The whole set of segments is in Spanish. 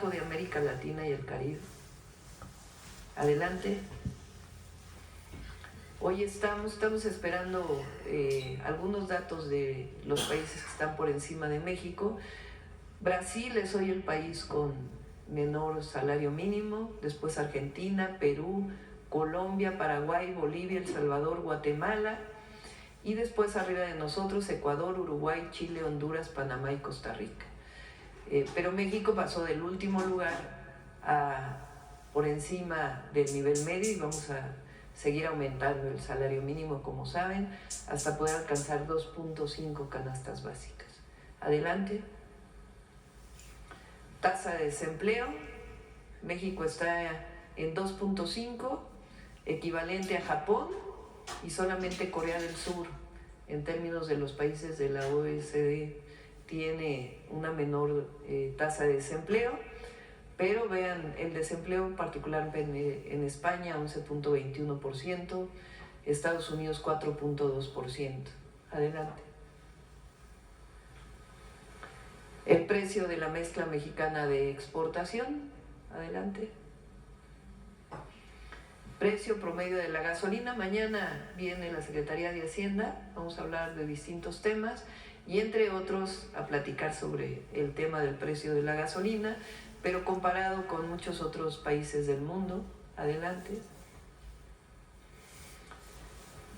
trabajo de América Latina y el Caribe. Adelante. Hoy estamos esperando algunos datos de los países que están por encima de México. Brasil es hoy el país con menor salario mínimo, después Argentina, Perú, Colombia, Paraguay, Bolivia, El Salvador, Guatemala, y después arriba de nosotros Ecuador, Uruguay, Chile, Honduras, Panamá y Costa Rica. Pero México pasó del último lugar por encima del nivel medio, y vamos a seguir aumentando el salario mínimo, como saben, hasta poder alcanzar 2.5 canastas básicas. Adelante. Tasa de desempleo, México está en 2.5, equivalente a Japón, y solamente Corea del Sur, en términos de los países de la OECD, tiene una menor tasa de desempleo. Pero vean, el desempleo particularmente en España 11.21%, Estados Unidos 4.2%. Adelante. El precio de la mezcla mexicana de exportación. Adelante. Precio promedio de la gasolina. Mañana viene la Secretaría de Hacienda, vamos a hablar de distintos temas y entre otros a platicar sobre el tema del precio de la gasolina, pero comparado con muchos otros países del mundo. Adelante.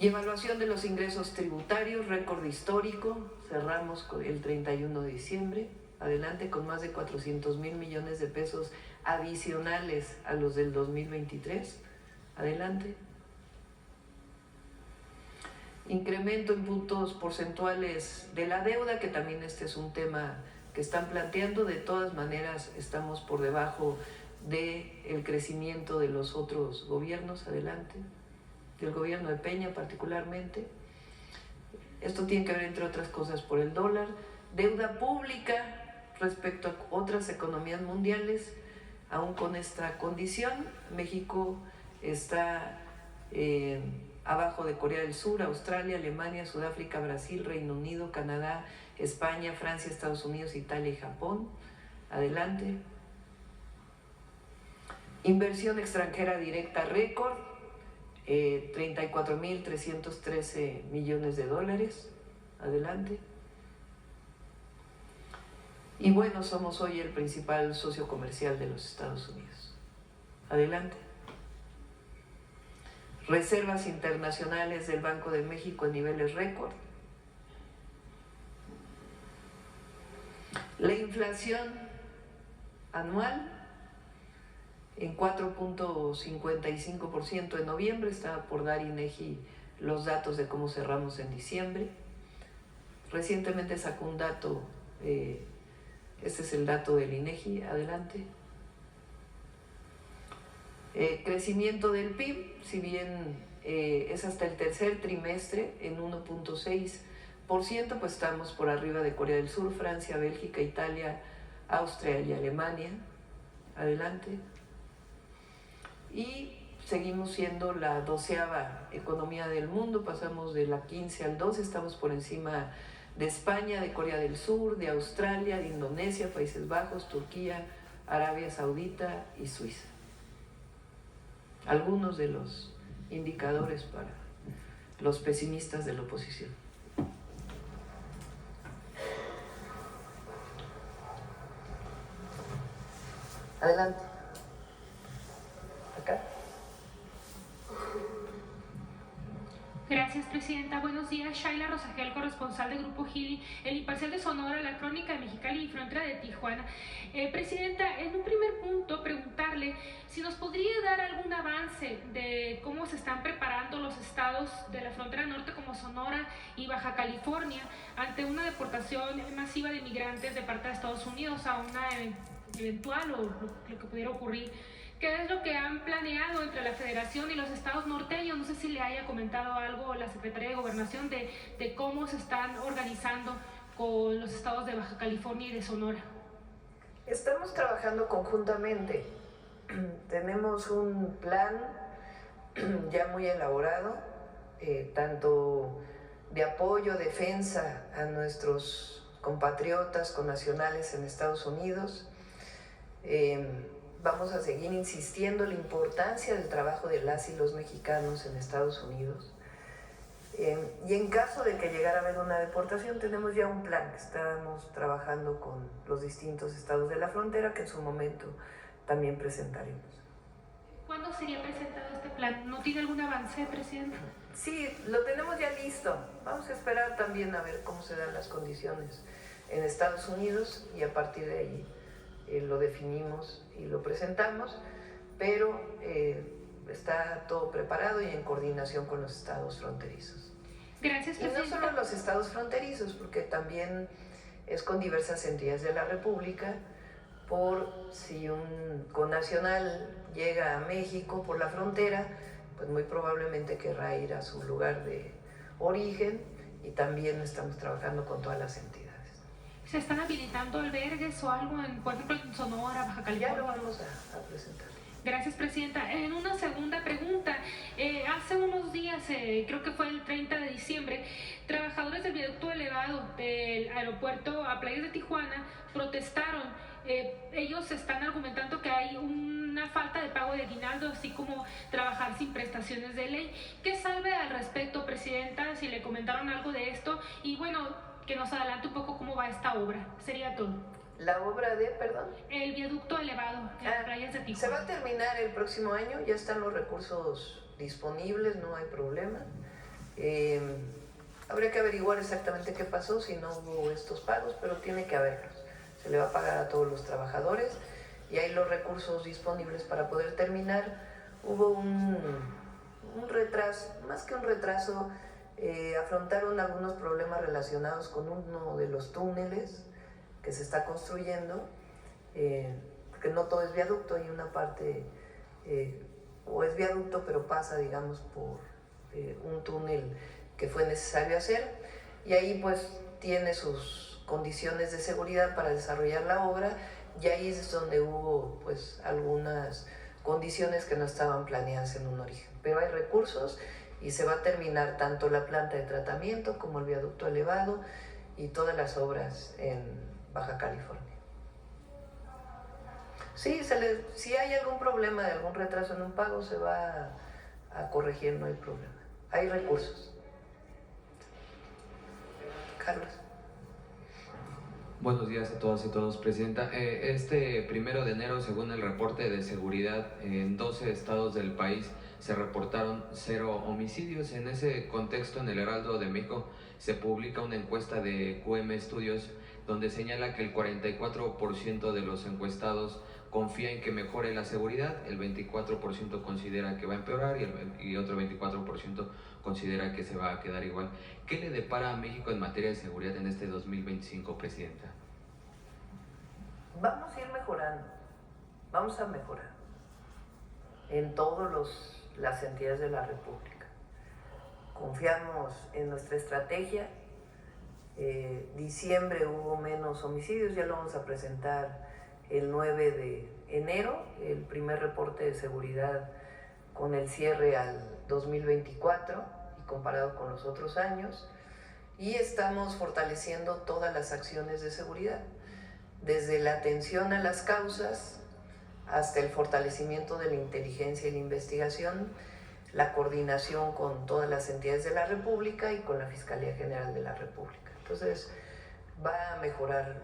Y evaluación de los ingresos tributarios, récord histórico, cerramos con el 31 de diciembre, adelante, con más de 400,000 millones de pesos adicionales a los del 2023, adelante. Incremento en puntos porcentuales de la deuda, que también este es un tema que están planteando. De todas maneras estamos por debajo del crecimiento de los otros gobiernos, adelante, del gobierno de Peña particularmente. Esto tiene que ver, entre otras cosas, por el dólar. Deuda pública respecto a otras economías mundiales, aún con esta condición, México está abajo de Corea del Sur, Australia, Alemania, Sudáfrica, Brasil, Reino Unido, Canadá, España, Francia, Estados Unidos, Italia y Japón. Adelante. Inversión extranjera directa récord, 34,313 millones de dólares. Adelante. Y bueno, somos hoy el principal socio comercial de los Estados Unidos. Adelante. Reservas internacionales del Banco de México en niveles récord. La inflación anual en 4.55% en noviembre, estaba por dar INEGI los datos de cómo cerramos en diciembre. Recientemente sacó un dato, este es el dato del INEGI, adelante. Crecimiento del PIB, si bien es hasta el tercer trimestre en 1.6%, pues estamos por arriba de Corea del Sur, Francia, Bélgica, Italia, Austria y Alemania. Adelante. Y seguimos siendo la 12ª economía del mundo, pasamos de la 15 al 12, estamos por encima de España, de Corea del Sur, de Australia, de Indonesia, Países Bajos, Turquía, Arabia Saudita y Suiza. Algunos de los indicadores para los pesimistas de la oposición. Adelante. Acá. Gracias, Presidenta. Buenos días. Shaila Rosagel, corresponsal de Grupo Gili, El Imparcial de Sonora, La Crónica de Mexicali y Frontera de Tijuana. Presidenta, en un primer punto, preguntarle si nos podría dar algún avance de cómo se están preparando los estados de la frontera norte como Sonora y Baja California ante una deportación masiva de migrantes de parte de Estados Unidos a una eventual o lo que pudiera ocurrir. ¿Qué es lo que han planeado entre la Federación y los estados norteños? No sé si le haya comentado algo la Secretaría de Gobernación de cómo se están organizando con los estados de Baja California y de Sonora. Estamos trabajando conjuntamente. Tenemos un plan ya muy elaborado, tanto de apoyo, defensa a nuestros compatriotas connacionales en Estados Unidos, Vamos a seguir insistiendo en la importancia del trabajo de las y los mexicanos en Estados Unidos. Y en caso de que llegara a haber una deportación, tenemos ya un plan que estamos trabajando con los distintos estados de la frontera, que en su momento también presentaremos. ¿Cuándo sería presentado este plan? ¿No tiene algún avance, presidente? Sí, lo tenemos ya listo. Vamos a esperar también a ver cómo se dan las condiciones en Estados Unidos y a partir de ahí lo definimos y lo presentamos, pero está todo preparado y en coordinación con los estados fronterizos. Gracias, presidenta. Y no solo los estados fronterizos, porque también es con diversas entidades de la República, por si un connacional llega a México por la frontera, pues muy probablemente querrá ir a su lugar de origen y también estamos trabajando con todas las entidades. ¿Se están habilitando albergues o algo, por ejemplo, en Sonora, Baja California? Ya lo vamos a presentar. Gracias, presidenta. En una segunda pregunta, hace unos días, creo que fue el 30 de diciembre, trabajadores del viaducto elevado del aeropuerto a Playas de Tijuana protestaron. Ellos están argumentando que hay una falta de pago de aguinaldo, así como trabajar sin prestaciones de ley. ¿Qué sabe al respecto, presidenta? Si le comentaron algo de esto y bueno, que nos adelante un poco cómo va esta obra. Sería todo. ¿La obra de, perdón? El viaducto elevado en Playas de Tijuana. Se va a terminar el próximo año, ya están los recursos disponibles, no hay problema. Habría que averiguar exactamente qué pasó si no hubo estos pagos, pero tiene que haberlos. Se le va a pagar a todos los trabajadores y hay los recursos disponibles para poder terminar. Hubo un retraso, más que un retraso, afrontaron algunos problemas relacionados con uno de los túneles que se está construyendo, porque no todo es viaducto, hay una parte, o es viaducto pero pasa, digamos, por un túnel que fue necesario hacer, y ahí pues tiene sus condiciones de seguridad para desarrollar la obra, y ahí es donde hubo pues algunas condiciones que no estaban planeadas en un origen, pero hay recursos y se va a terminar tanto la planta de tratamiento como el viaducto elevado y todas las obras en Baja California. Sí, si hay algún problema de algún retraso en un pago, se va a corregir, no hay problema. Hay recursos. Carlos. Buenos días a todas y todos, presidenta. Este 1 de enero, según el reporte de seguridad, en 12 estados del país se reportaron 0 homicidios. En ese contexto, en el Heraldo de México se publica una encuesta de QM Studios donde señala que el 44% de los encuestados confía en que mejore la seguridad, el 24% considera que va a empeorar y otro 24% considera que se va a quedar igual. ¿Qué le depara a México en materia de seguridad en este 2025, presidenta? Vamos a ir mejorando, vamos a mejorar en todas las entidades de la República. Confiamos en nuestra estrategia. Diciembre hubo menos homicidios, ya lo vamos a presentar el 9 de enero, el primer reporte de seguridad con el cierre al 2024 y comparado con los otros años, y estamos fortaleciendo todas las acciones de seguridad, desde la atención a las causas hasta el fortalecimiento de la inteligencia y la investigación, la coordinación con todas las entidades de la República y con la Fiscalía General de la República. Entonces va a mejorar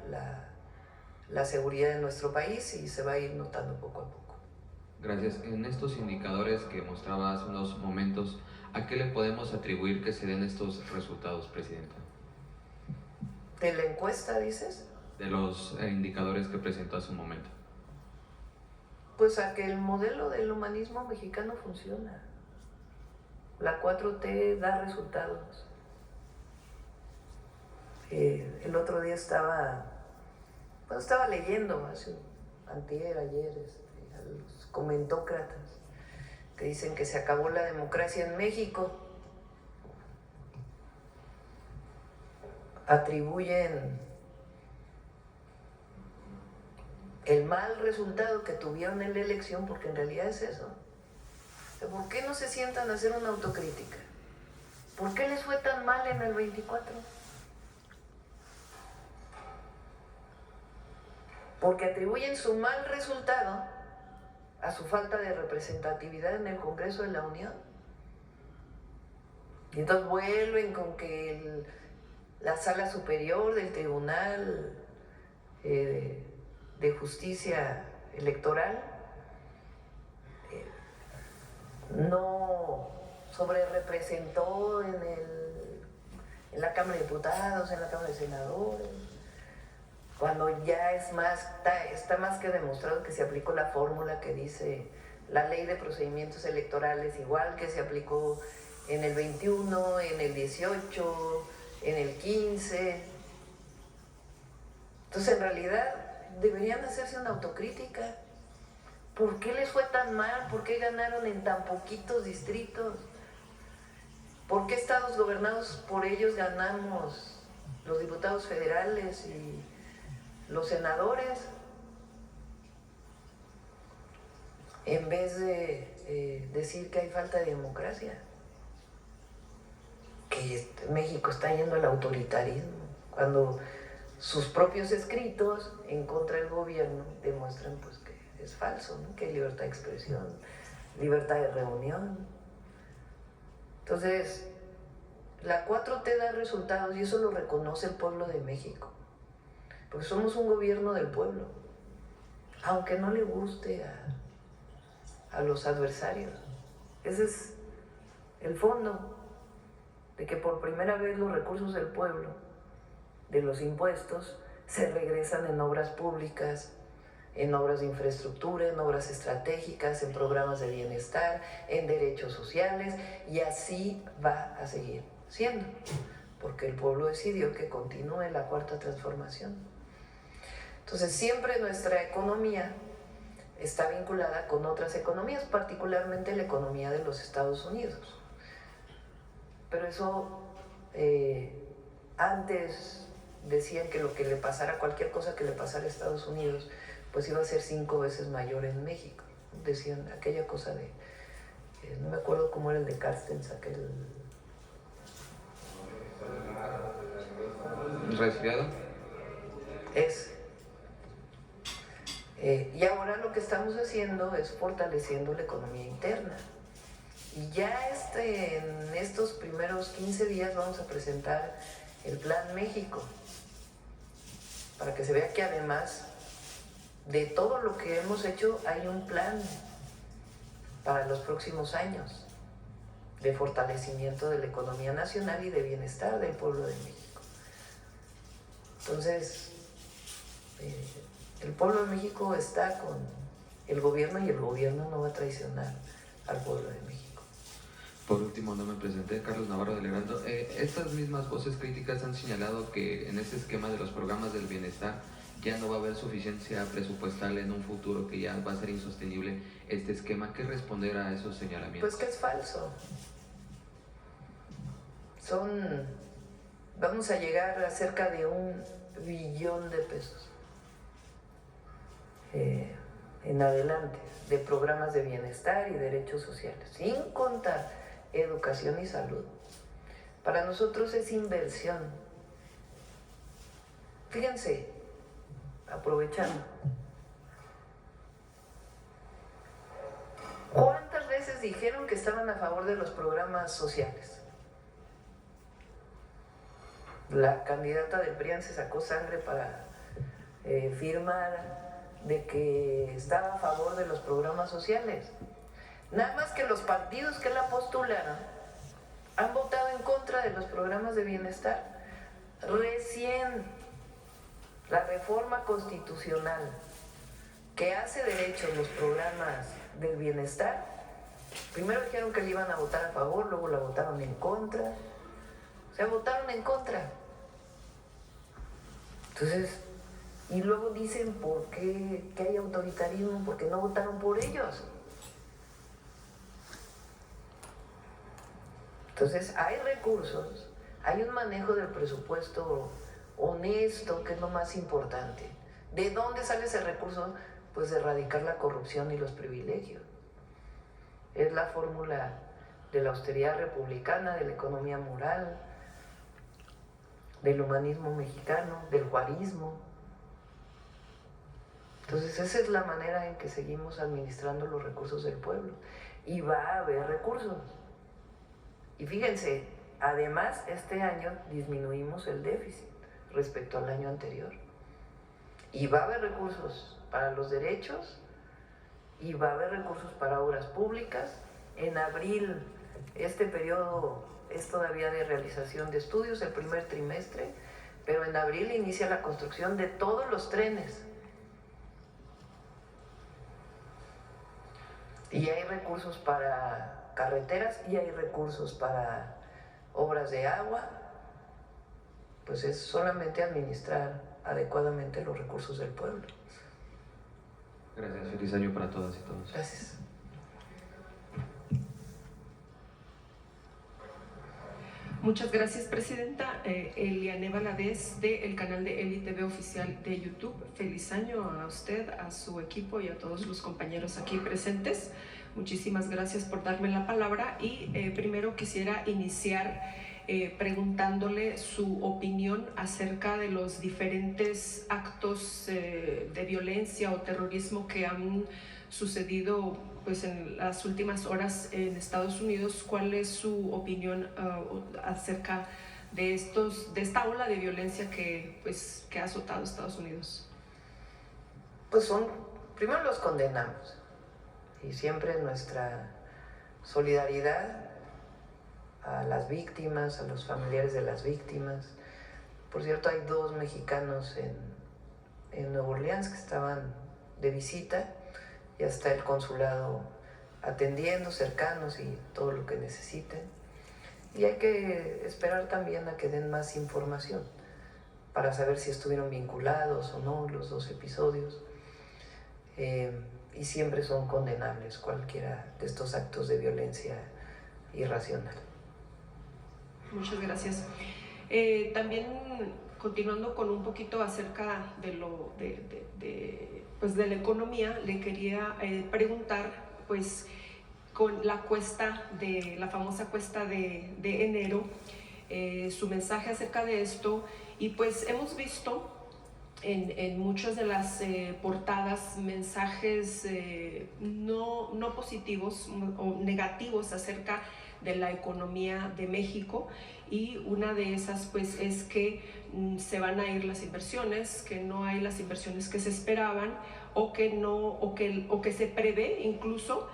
la seguridad de nuestro país y se va a ir notando poco a poco. Gracias. En estos indicadores que mostraba hace unos momentos, ¿a qué le podemos atribuir que se den estos resultados, presidenta? ¿De la encuesta, dices? De los indicadores que presentó hace un momento. Pues a que el modelo del humanismo mexicano funciona. La 4T da resultados. El otro día estaba leyendo, ayer, a los comentócratas que dicen que se acabó la democracia en México. Atribuyen el mal resultado que tuvieron en la elección, porque en realidad es eso. ¿Por qué no se sientan a hacer una autocrítica? ¿Por qué les fue tan mal en el 24? porque atribuyen su mal resultado a su falta de representatividad en el Congreso de la Unión. Y entonces vuelven con que la Sala Superior del Tribunal de Justicia Electoral no sobrerepresentó en la Cámara de Diputados, en la Cámara de Senadores, cuando ya está más que demostrado que se aplicó la fórmula que dice la Ley de Procedimientos Electorales, igual que se aplicó en el 21, en el 18, en el 15. Entonces, en realidad, deberían hacerse una autocrítica. ¿Por qué les fue tan mal? ¿Por qué ganaron en tan poquitos distritos? ¿Por qué estados gobernados por ellos ganamos los diputados federales y los senadores? En vez de decir que hay falta de democracia, que México está yendo al autoritarismo, cuando sus propios escritos en contra del gobierno demuestran pues que es falso, ¿no? Que hay libertad de expresión, libertad de reunión. Entonces, la 4T da resultados y eso lo reconoce el pueblo de México, porque somos un gobierno del pueblo, aunque no le guste a los adversarios. Ese es el fondo, de que por primera vez los recursos del pueblo, de los impuestos, se regresan en obras públicas, en obras de infraestructura, en obras estratégicas, en programas de bienestar, en derechos sociales, y así va a seguir siendo, porque el pueblo decidió que continúe la cuarta transformación. Entonces, siempre nuestra economía está vinculada con otras economías, particularmente la economía de los Estados Unidos. Pero eso, antes decían que lo que le pasara, cualquier cosa que le pasara a Estados Unidos, pues iba a ser 5 veces mayor en México. Decían aquella cosa de, no me acuerdo cómo era el de Carstens, aquel... ¿Resfriado? Y ahora lo que estamos haciendo es fortaleciendo la economía interna. Y ya en estos primeros 15 días vamos a presentar el Plan México, para que se vea que además de todo lo que hemos hecho hay un plan para los próximos años de fortalecimiento de la economía nacional y de bienestar del pueblo de México. Entonces, el pueblo de México está con el gobierno y el gobierno no va a traicionar al pueblo de México. Por último, no me presenté, Carlos Navarro del Heraldo. Estas mismas voces críticas han señalado que en ese esquema de los programas del bienestar ya no va a haber suficiencia presupuestal en un futuro, que ya va a ser insostenible este esquema. ¿Qué responder a esos señalamientos? Pues que es falso. Vamos a llegar a cerca de $1 billón de pesos en adelante de programas de bienestar y derechos sociales, sin contar educación y salud. Para nosotros es inversión. Fíjense, aprovechando, ¿cuántas veces dijeron que estaban a favor de los programas sociales? La candidata del PRIAN se sacó sangre para firmar de que estaba a favor de los programas sociales. Nada más que los partidos que la postularon han votado en contra de los programas de bienestar. Recién la reforma constitucional que hace derecho a los programas del bienestar, primero dijeron que le iban a votar a favor, luego la votaron en contra. O sea, votaron en contra. Entonces, y luego dicen por qué que hay autoritarismo, porque no votaron por ellos. Entonces, hay recursos, hay un manejo del presupuesto honesto, que es lo más importante. ¿De dónde sale ese recurso? Pues de erradicar la corrupción y los privilegios. Es la fórmula de la austeridad republicana, de la economía moral, del humanismo mexicano, del juarismo. Entonces esa es la manera en que seguimos administrando los recursos del pueblo. Y va a haber recursos. Y fíjense, además este año disminuimos el déficit respecto al año anterior. Y va a haber recursos para los derechos y va a haber recursos para obras públicas. En abril, este periodo es todavía de realización de estudios, el primer trimestre, pero en abril inicia la construcción de todos los trenes. Y hay recursos para carreteras y hay recursos para obras de agua. Pues es solamente administrar adecuadamente los recursos del pueblo. Gracias, feliz año para todas y todos. Gracias. Muchas gracias, Presidenta. Eliane Valadez, del canal de Eli TV Oficial de YouTube. Feliz año a usted, a su equipo y a todos los compañeros aquí presentes. Muchísimas gracias por darme la palabra y primero quisiera iniciar preguntándole su opinión acerca de los diferentes actos de violencia o terrorismo que han sucedido pues en las últimas horas en Estados Unidos. ¿Cuál es su opinión acerca de esta ola de violencia que ha azotado Estados Unidos? Pues primero los condenamos y siempre nuestra solidaridad a las víctimas, a los familiares de las víctimas. Por cierto, hay 2 mexicanos en Nueva Orleans que estaban de visita. Ya está el consulado atendiendo, cercanos y todo lo que necesiten. Y hay que esperar también a que den más información para saber si estuvieron vinculados o no los 2 episodios. Y siempre son condenables cualquiera de estos actos de violencia irracional. Muchas gracias. También continuando con un poquito acerca de la economía, le quería preguntar, pues, con la famosa cuesta de enero, su mensaje acerca de esto. Y pues hemos visto en muchas de las portadas mensajes no positivos o negativos acerca de la economía de México, y una de esas pues es que se van a ir las inversiones, que no hay las inversiones que se esperaban, o que se prevé incluso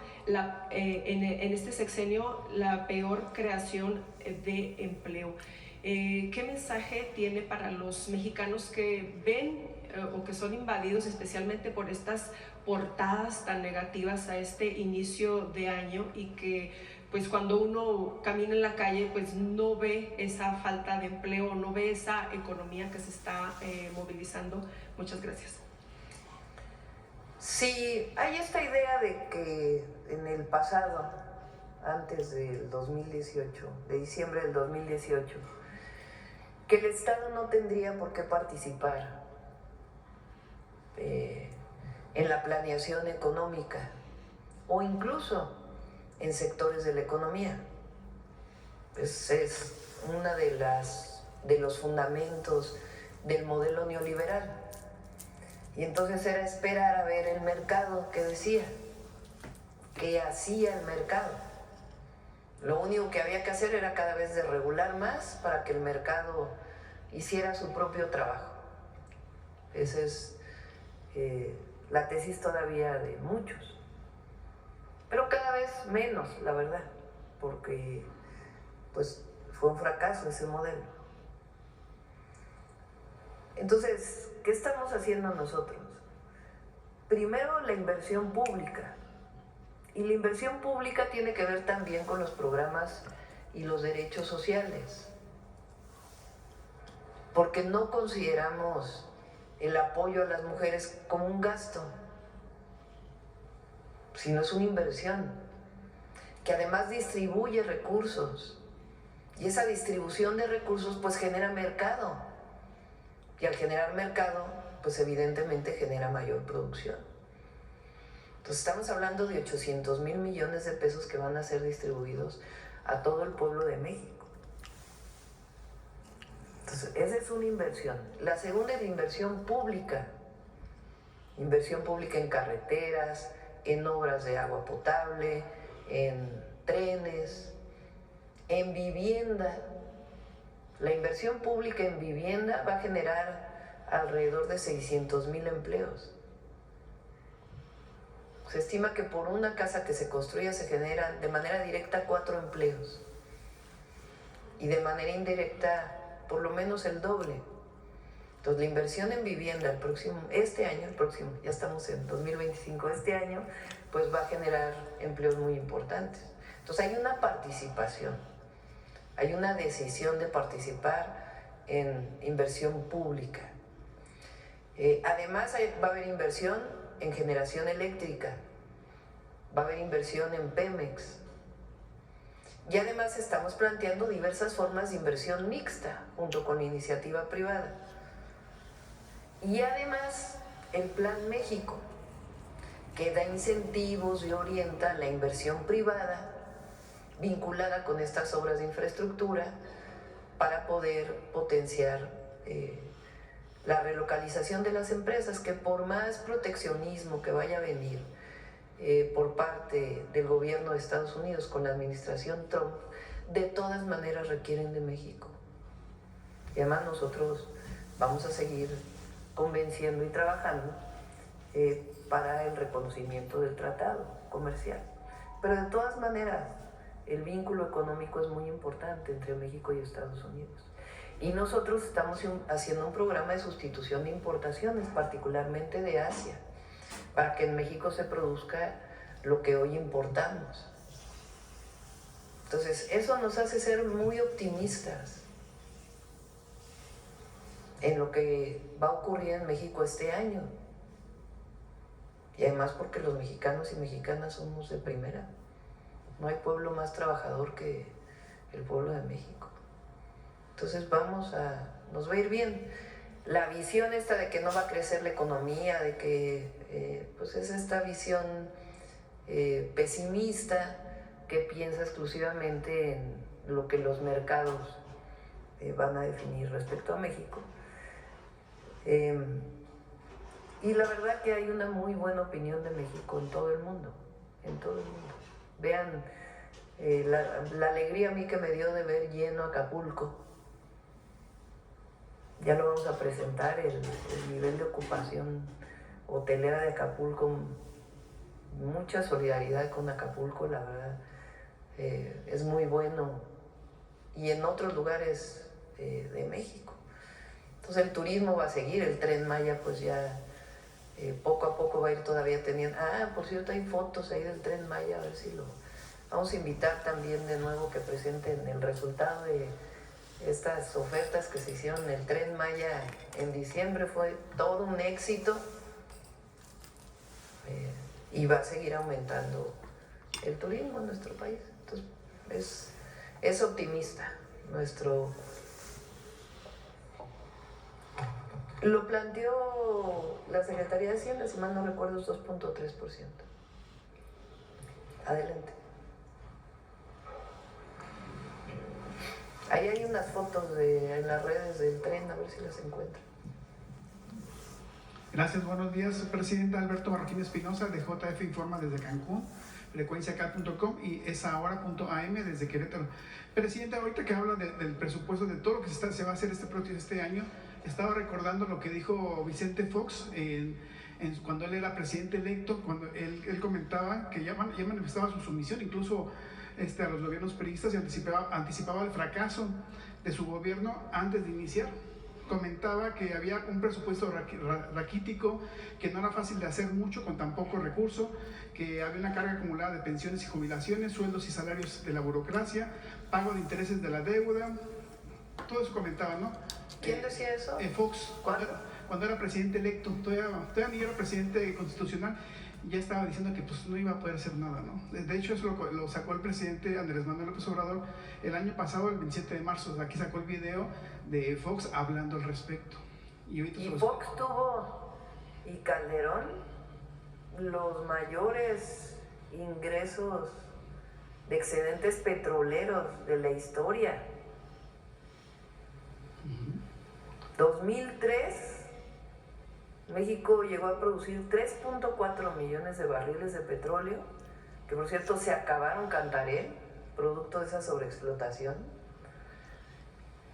en este sexenio la peor creación de empleo. ¿Qué mensaje tiene para los mexicanos que ven o que son invadidos especialmente por estas portadas tan negativas a este inicio de año, y que pues cuando uno camina en la calle pues no ve esa falta de empleo, no ve esa economía que se está movilizando? Muchas gracias. Sí, hay esta idea de que en el pasado, antes del 2018, de diciembre del 2018, que el Estado no tendría por qué participar en la planeación económica o incluso en sectores de la economía. Pues es una de los fundamentos del modelo neoliberal. Y entonces era esperar a ver el mercado qué decía, qué hacía el mercado. Lo único que había que hacer era cada vez desregular más para que el mercado hiciera su propio trabajo. Esa es la tesis todavía de muchos. Pero cada vez menos, la verdad, porque pues fue un fracaso ese modelo. Entonces, ¿qué estamos haciendo nosotros? Primero, la inversión pública. Y la inversión pública tiene que ver también con los programas y los derechos sociales. Porque no consideramos el apoyo a las mujeres como un gasto, sino es una inversión que además distribuye recursos. Y esa distribución de recursos pues genera mercado. Y al generar mercado, pues evidentemente genera mayor producción. Entonces estamos hablando de 800,000 millones de pesos que van a ser distribuidos a todo el pueblo de México. Entonces esa es una inversión. La segunda es la inversión pública. Inversión pública en carreteras, en obras de agua potable, en trenes, en vivienda. La inversión pública en vivienda va a generar alrededor de 600,000 empleos. Se estima que por una casa que se construya se generan de manera directa 4 empleos y de manera indirecta por lo menos el doble. Entonces la inversión en vivienda este año, ya estamos en 2025, este año, pues va a generar empleos muy importantes. Entonces hay una participación, hay una decisión de participar en inversión pública. Además va a haber inversión en generación eléctrica, va a haber inversión en Pemex. Y además estamos planteando diversas formas de inversión mixta junto con la iniciativa privada. Y además el Plan México, que da incentivos y orienta la inversión privada vinculada con estas obras de infraestructura para poder potenciar la relocalización de las empresas, que por más proteccionismo que vaya a venir por parte del gobierno de Estados Unidos con la administración Trump, de todas maneras requieren de México. Y además nosotros vamos a seguir convenciendo y trabajando para el reconocimiento del tratado comercial. Pero de todas maneras, el vínculo económico es muy importante entre México y Estados Unidos. Y nosotros estamos haciendo un programa de sustitución de importaciones, particularmente de Asia, para que en México se produzca lo que hoy importamos. Entonces, eso nos hace ser muy optimistas en lo que va a ocurrir en México este año. Y además porque los mexicanos y mexicanas somos de primera. No hay pueblo más trabajador que el pueblo de México. Entonces nos va a ir bien. La visión esta de que no va a crecer la economía, de que pues es esta visión pesimista que piensa exclusivamente en lo que los mercados van a definir respecto a México. Y la verdad que hay una muy buena opinión de México en todo el mundo, Vean la alegría a mí que me dio de ver lleno Acapulco. Ya lo vamos a presentar, el nivel de ocupación hotelera de Acapulco, mucha solidaridad con Acapulco, la verdad, es muy bueno, y en otros lugares de México. Entonces el turismo va a seguir, el Tren Maya pues ya poco a poco va a ir todavía teniendo... por cierto, hay fotos ahí del Tren Maya, a ver si lo... Vamos a invitar también de nuevo que presenten el resultado de estas ofertas que se hicieron en el Tren Maya en diciembre. Fue todo un éxito y va a seguir aumentando el turismo en nuestro país. Entonces es optimista Lo planteó la Secretaría de Hacienda, si mal no recuerdo, es 2.3%. Adelante. Ahí hay unas fotos en las redes del tren, a ver si las encuentran. Gracias, buenos días, Presidenta. Alberto Marroquín Espinosa, de JF Informa desde Cancún, frecuenciacat.com y esahora.am desde Querétaro. Presidenta, ahorita que habla del presupuesto, de todo lo que se va a hacer este año, estaba recordando lo que dijo Vicente Fox cuando él era presidente electo, cuando él comentaba que ya manifestaba su sumisión incluso a los gobiernos priistas, y anticipaba el fracaso de su gobierno antes de iniciar. Comentaba que había un presupuesto raquítico, que no era fácil de hacer mucho con tan poco recurso, que había una carga acumulada de pensiones y jubilaciones, sueldos y salarios de la burocracia, pago de intereses de la deuda. Todo eso comentaba, ¿no? ¿Quién decía eso? Fox, cuando era presidente electo, todavía ni era presidente constitucional, ya estaba diciendo que pues no iba a poder hacer nada, ¿no? De hecho, eso lo sacó el presidente Andrés Manuel López Obrador el año pasado, el 27 de marzo. O sea, aquí sacó el video de Fox hablando al respecto. Y Fox y Calderón los mayores ingresos de excedentes petroleros de la historia. 2003 México llegó a producir 3.4 millones de barriles de petróleo, que por cierto se acabaron Cantarell, producto de esa sobreexplotación.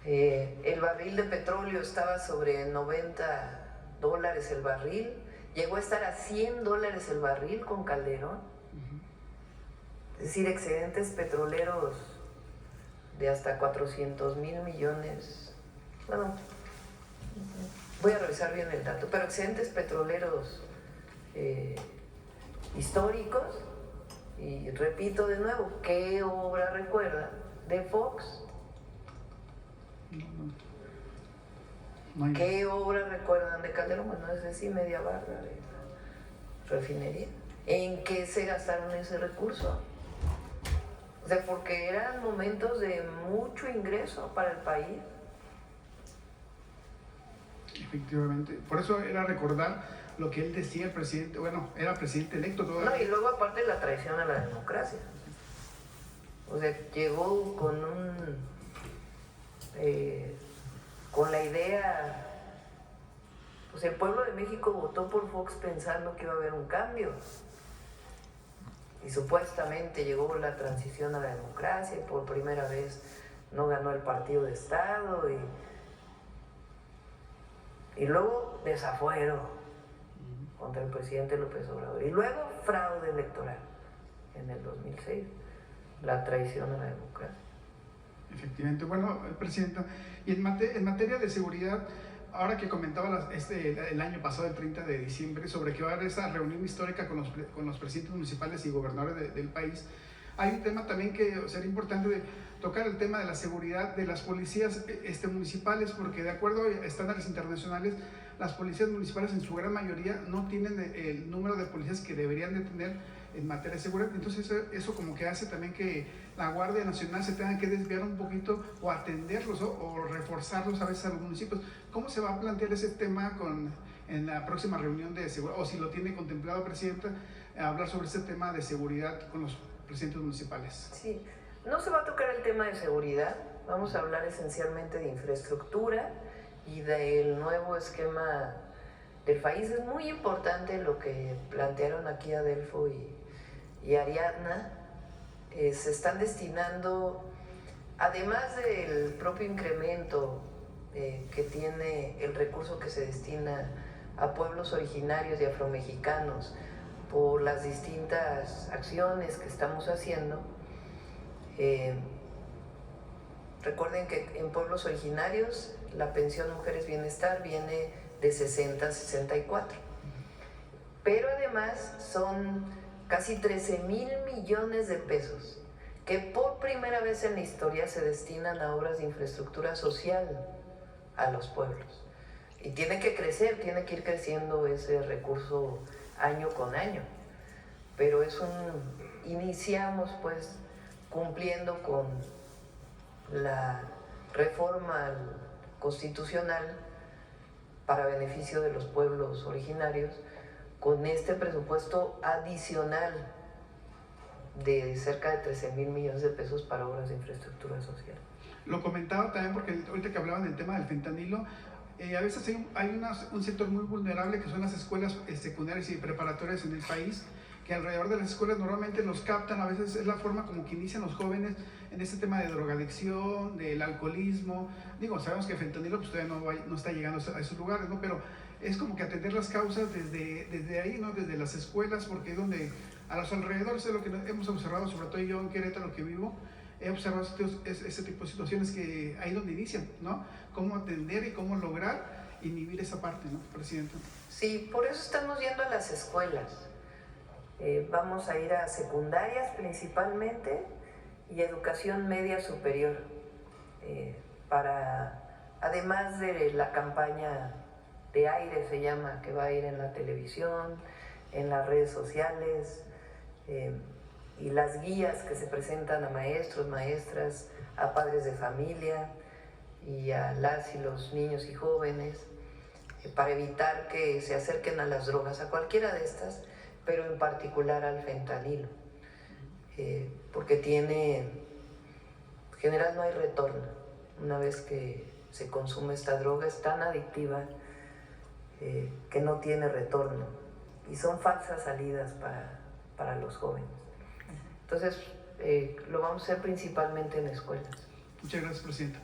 El barril de petróleo estaba sobre $90 el barril, llegó a estar a $100 el barril con Calderón. Es decir, excedentes petroleros de hasta 400,000 millones. Bueno, voy a revisar bien el dato, pero excedentes petroleros históricos. Y repito de nuevo, ¿qué obra recuerda de Fox? No hay. ¿Qué obra recuerdan de Calderón? Bueno, es decir, media barra de refinería. ¿En qué se gastaron ese recurso? O sea, porque eran momentos de mucho ingreso para el país. Efectivamente. Por eso era recordar lo que él decía, el presidente, bueno, era presidente electo todavía. No, y luego aparte la traición a la democracia. O sea, llegó con con la idea, pues el pueblo de México votó por Fox pensando que iba a haber un cambio. Y supuestamente llegó la transición a la democracia y por primera vez no ganó el partido de Estado y luego desafuero contra el presidente López Obrador. Y luego fraude electoral en el 2006, la traición a la democracia. Efectivamente. Bueno, Presidenta, y en materia de seguridad, ahora que comentaba el año pasado, el 30 de diciembre, sobre que va a haber esa reunión histórica con los presidentes municipales y gobernadores del país, hay un tema también que sería importante de tocar, el tema de la seguridad de las policías municipales, porque de acuerdo a estándares internacionales, las policías municipales en su gran mayoría no tienen el número de policías que deberían de tener en materia de seguridad. Entonces eso como que hace también que la Guardia Nacional se tenga que desviar un poquito o atenderlos o reforzarlos a veces a los municipios. ¿Cómo se va a plantear ese tema en la próxima reunión de seguridad? O si lo tiene contemplado, Presidenta, hablar sobre ese tema de seguridad con los presidentes municipales. Sí, no se va a tocar el tema de seguridad, vamos a hablar esencialmente de infraestructura y del nuevo esquema del país. Es muy importante lo que plantearon aquí Adelfo y Ariadna. Se están destinando, además del propio incremento que tiene el recurso que se destina a pueblos originarios y afromexicanos por las distintas acciones que estamos haciendo. Recuerden que en pueblos originarios la pensión Mujeres Bienestar viene de 60 a 64, pero además son casi 13,000 millones de pesos que por primera vez en la historia se destinan a obras de infraestructura social a los pueblos. Y tiene que crecer, tiene que ir creciendo ese recurso año con año, pero iniciamos pues cumpliendo con la reforma constitucional para beneficio de los pueblos originarios, con este presupuesto adicional de cerca de 13,000 millones de pesos para obras de infraestructura social. Lo comentaba también porque ahorita que hablaban del tema del fentanilo, a veces hay un sector muy vulnerable que son las escuelas secundarias y preparatorias en el país, que alrededor de las escuelas normalmente los captan, a veces es la forma como que inician los jóvenes en este tema de drogadicción, del alcoholismo. Digo, sabemos que el fentanilo pues todavía no está llegando a esos lugares, ¿no? Pero es como que atender las causas desde ahí, ¿no? Desde las escuelas, porque es donde a los alrededores es lo que hemos observado, sobre todo yo en Querétaro que vivo, he observado ese tipo de situaciones que ahí donde inician, ¿no? Cómo atender y cómo lograr inhibir esa parte, ¿no, Presidenta? Sí, por eso estamos yendo a las escuelas. Vamos a ir a secundarias principalmente y educación media superior, además de la campaña de aire, se llama, que va a ir en la televisión, en las redes sociales, y las guías que se presentan a maestros, maestras, a padres de familia y a las y los niños y jóvenes, para evitar que se acerquen a las drogas, a cualquiera de estas, pero en particular al fentanilo, porque en general no hay retorno. Una vez que se consume esta droga, es tan adictiva que no tiene retorno y son falsas salidas para los jóvenes. Entonces, lo vamos a hacer principalmente en escuelas. Muchas gracias, Presidenta.